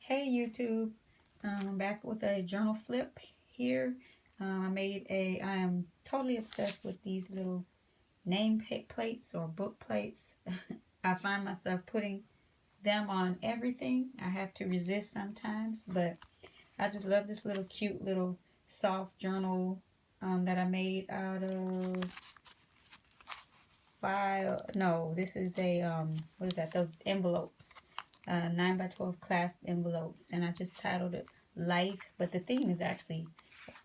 Hey YouTube, back with a journal flip here. I am totally obsessed with these little name plates or book plates. I find myself putting them on everything. I have to resist sometimes, but I just love this little cute little soft journal that I made out of no, this is a, what is that, those envelopes. 9 by 12 clasped envelopes, and I just titled it Life, but the theme is actually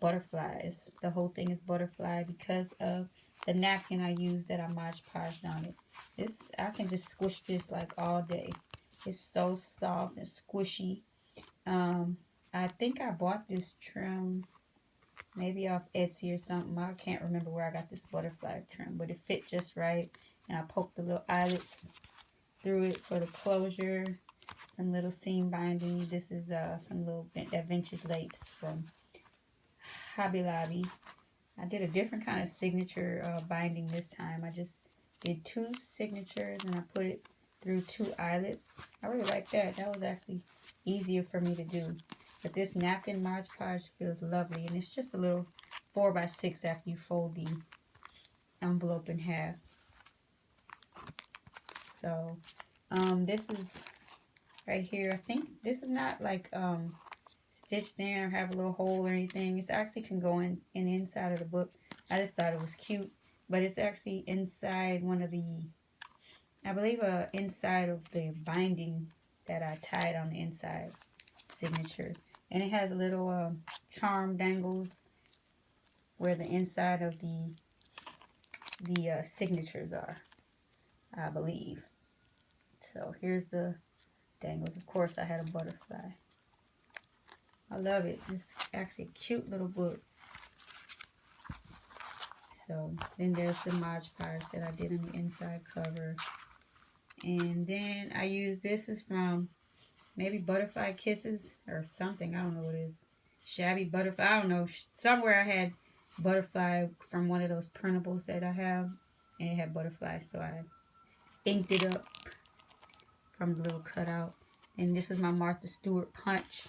butterflies. The whole thing is butterfly because of the napkin I used that I Mod Podged on it. I can just squish this like all day. It's so soft and squishy. Um, I think I bought this trim maybe off Etsy or something. I can't remember where I got this butterfly trim, but it fit just right. And I poked the little eyelets through it for the closure. Some little seam binding. This is some little vintage lace from Hobby Lobby. I did a different kind of signature binding this time. I just did 2 signatures and I put it through 2 eyelets. I really like that. That was actually easier for me to do. But this napkin Mod Podge feels lovely, and it's just a little 4 by 6 after you fold the envelope in half. So this is right here. I think this is not like stitched in or have a little hole or anything. It actually can go in inside of the book. I just thought it was cute, but it's actually inside one of the, I believe, inside of the binding that I tied on the inside signature. And it has a little charm dangles where the inside of the signatures are, I believe. So here's the dangles. Of course, I had a butterfly. I love it. It's actually a cute little book. So then there's the Mod Podge that I did on the inside cover. And then I use, this is from maybe Butterfly Kisses or something. I don't know what it is. Shabby Butterfly. I don't know. Somewhere I had butterfly from one of those printables that I have. And it had butterflies. So I inked it up from the little cutout. And this is my Martha Stewart punch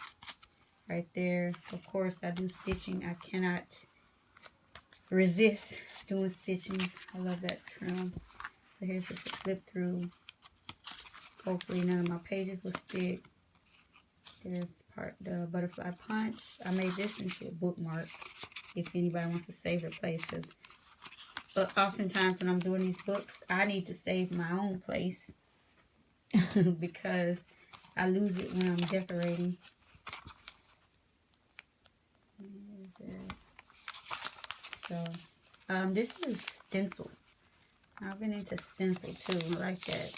right there. Of course, I do stitching. I cannot resist doing stitching. I love that trim. So here's just a flip through. Hopefully none of my pages will stick. There's the butterfly punch. I made this into a bookmark if anybody wants to save their places. But oftentimes when I'm doing these books, I need to save my own place because I lose it when I'm decorating. So this is stencil. I've been into stencil too. I like that.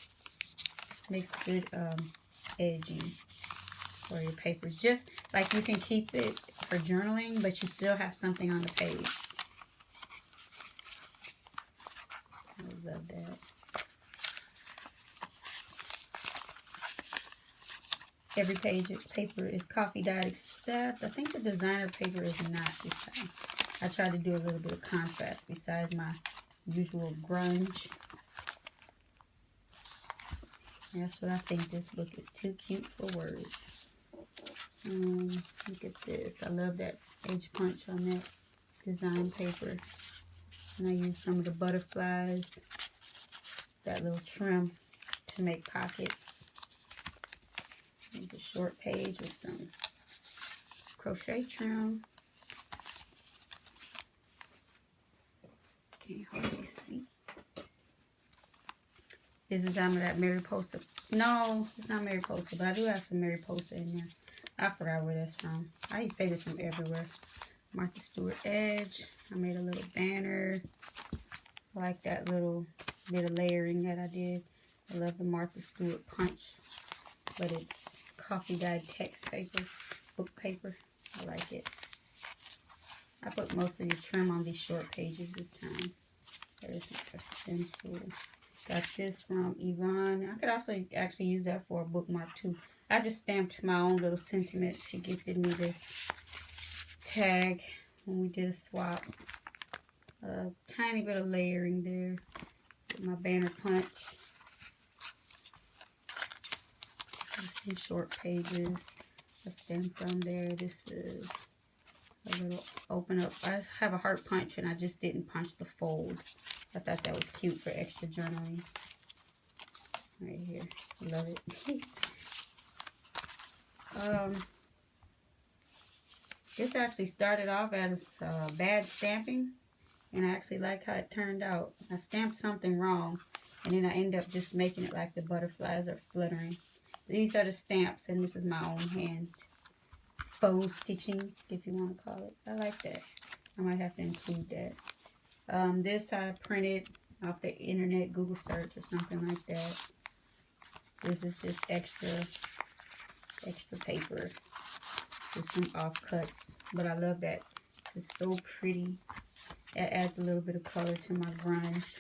Makes good edging for your papers. Just like you can keep it for journaling, but you still have something on the page. I love that. Every page of paper is coffee dyed, except I think the designer paper is not this time. I tried to do a little bit of contrast besides my usual grunge. That's what I think. This book is too cute for words. Look at this. I love that edge punch on that design paper. And I use some of the butterflies, that little trim, to make pockets. Here's a short page with some crochet trim. Can't hardly see. This is some of that Mariposa. No, it's not Mariposa, but I do have some Mariposa in there. I forgot where that's from. I use paper from everywhere. Martha Stewart edge. I made a little banner. I like that little bit of layering that I did. I love the Martha Stewart punch, but it's coffee dyed text paper, book paper. I like it. I put most of the trim on these short pages this time. There's a stencil. Got this from Yvonne. I could also actually use that for a bookmark too. I just stamped my own little sentiment. She gifted me this tag when we did a swap. A tiny bit of layering there with my banner punch. Some short pages. a stamp from there. This is a little open up. I have a heart punch and I just didn't punch the fold. I thought that was cute for extra journaling. Right here. Love it. This actually started off as bad stamping, and I actually like how it turned out. I stamped something wrong, and then I end up just making it like the butterflies are fluttering. These are the stamps, and this is my own hand faux stitching, if you want to call it. I like that. I might have to include that. This I printed off the internet, Google search or something like that. This is just extra paper. Just some offcuts, but I love that. This is so pretty. It adds a little bit of color to my grunge.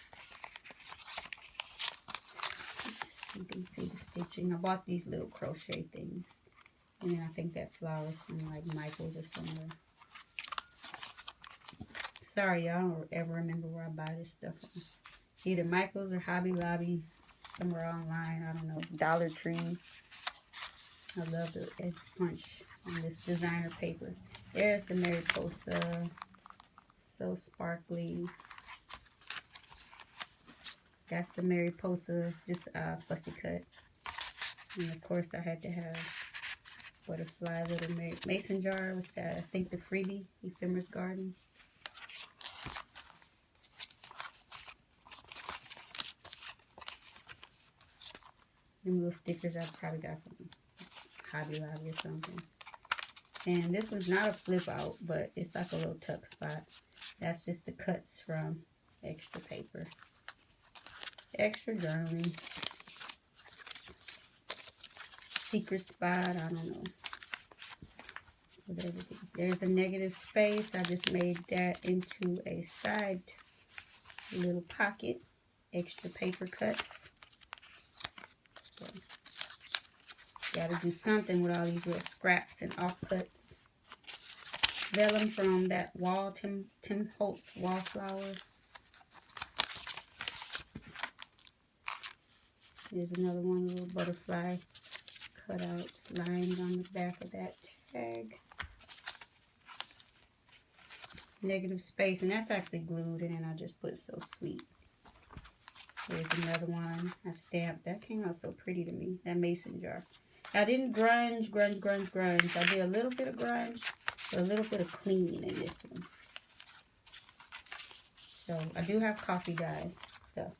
You can see the stitching. I bought these little crochet things, and then I think that flower is from like Michael's or somewhere. Sorry, y'all, I don't ever remember where I buy this stuff from. Either Michael's or Hobby Lobby, somewhere online. I don't know. Dollar Tree. I love the edge punch on this designer paper. There's the Mariposa. So sparkly. That's the Mariposa, just fussy cut. And of course I had to have butterfly little mason jar. What's that? I think the freebie, Ephemeris Garden. Them little stickers I probably got from Hobby Lobby or something. And this one's not a flip out, but it's like a little tuck spot. That's just the cuts from extra paper. Extra journaling. Secret spot, I don't know. Whatever. There's a negative space. I just made that into a side little pocket. Extra paper cuts. So, gotta do something with all these little scraps and offcuts. Vellum from that wall, Tim Holtz wallflower. Here's another one, little butterfly cutouts, lines on the back of that tag. Negative space, and that's actually glued, and then I just put So Sweet. Here's another one I stamped. That came out so pretty to me, that mason jar. I didn't grunge. I did a little bit of grunge, but a little bit of clean in this one. So I do have coffee dye stuff.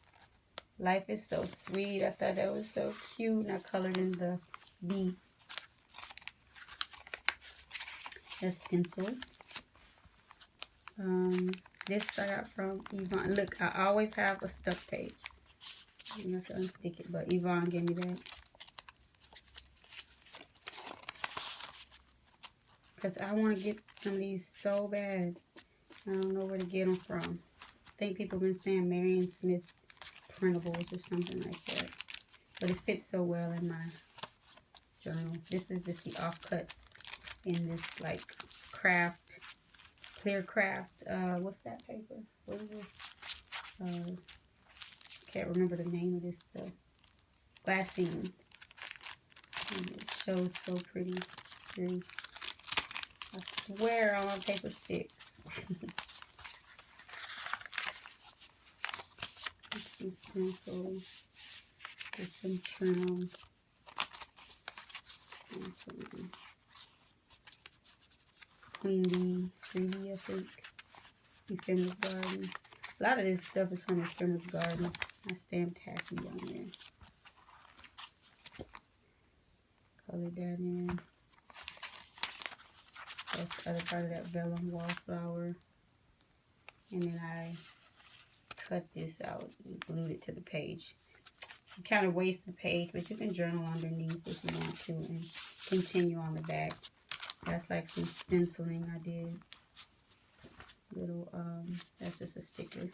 Life is So Sweet. I thought that was so cute. And I colored in the B. That's stencil. This I got from Yvonne. Look, I always have a stuff page. You have to unstick it, but Yvonne gave me that. Because I want to get some of these so bad. I don't know where to get them from. I think people have been saying Marion Smith printables or something like that. But it fits so well in my journal. This is just the offcuts in this like craft, clear craft. What's that paper? What is this? Can't remember the name of this stuff. Glassine. And it shows so pretty. I swear on paper sticks. Some stencil. There's some trim. And some Queen Bee, Freebie, I think. Ephemeris Garden. A lot of this stuff is from Ephemeris Garden. I stamped Happy on there. Colored that in. That's the other part of that vellum wallflower. And then I cut this out and glued it to the page. You kind of waste the page, but you can journal underneath if you want to and continue on the back. That's like some stenciling I did. Little, that's just a sticker.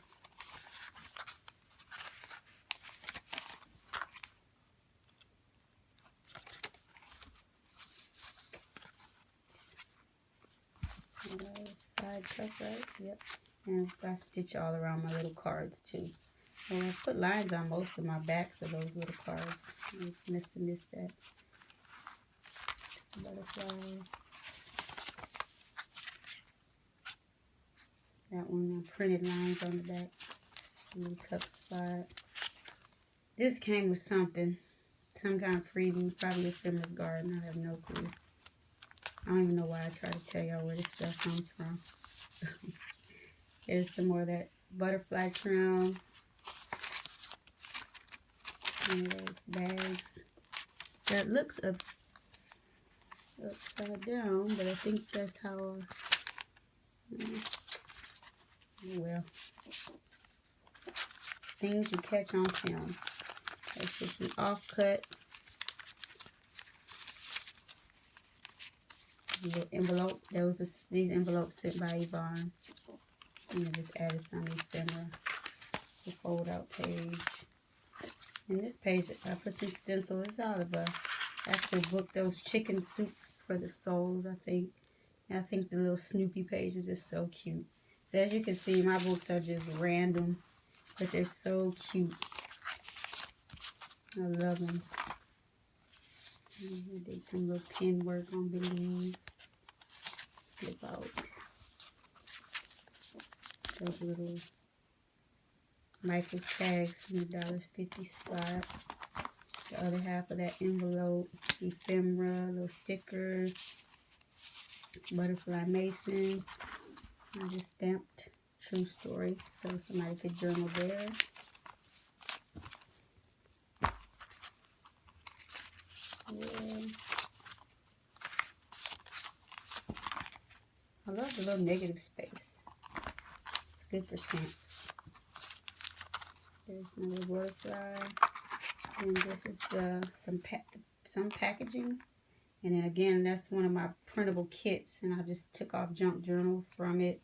Side tuck, right? Yep. And I stitch all around my little cards too. And I put lines on most of my backs of those little cards. I must have missed that. butterfly. That one, printed lines on the back. A little tuck spot. This came with something. Some kind of freebie. Probably a Ephemeris Garden. I have no clue. I don't even know why I try to tell y'all where this stuff comes from. Here's some more of that butterfly trim. One of those bags. That looks upside down, but I think that's how... well, things you catch on film. That's just an offcut little envelope. These envelopes sent by Yvonne. And I just added some ephemera. It's a fold out page. And this page, I put some stencil. It's out of a actual book. Those Chicken Soup for the Souls, I think. And I think the little Snoopy pages is so cute. So as you can see, my books are just random, but they're so cute. I love them. I did some little pen work on Believe. Flip out. Those little Michael's tags from the $1.50 spot. The other half of that envelope, ephemera, little stickers, butterfly mason. I just stamped True Story so somebody could journal there. Yeah. I love the little negative space. It's good for stamps. There's another butterfly. And this is some packaging. And then again, that's one of my printable kits. And I just took off junk journal from it.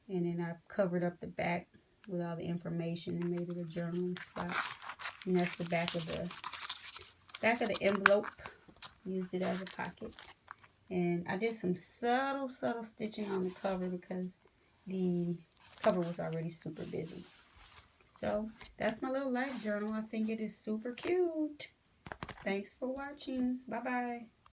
And then I covered up the back with all the information and made it a journaling spot. And that's the back of the envelope. Used it as a pocket. And I did some subtle stitching on the cover because the cover was already super busy. So that's my little life journal. I think it is super cute. Thanks for watching. Bye-bye.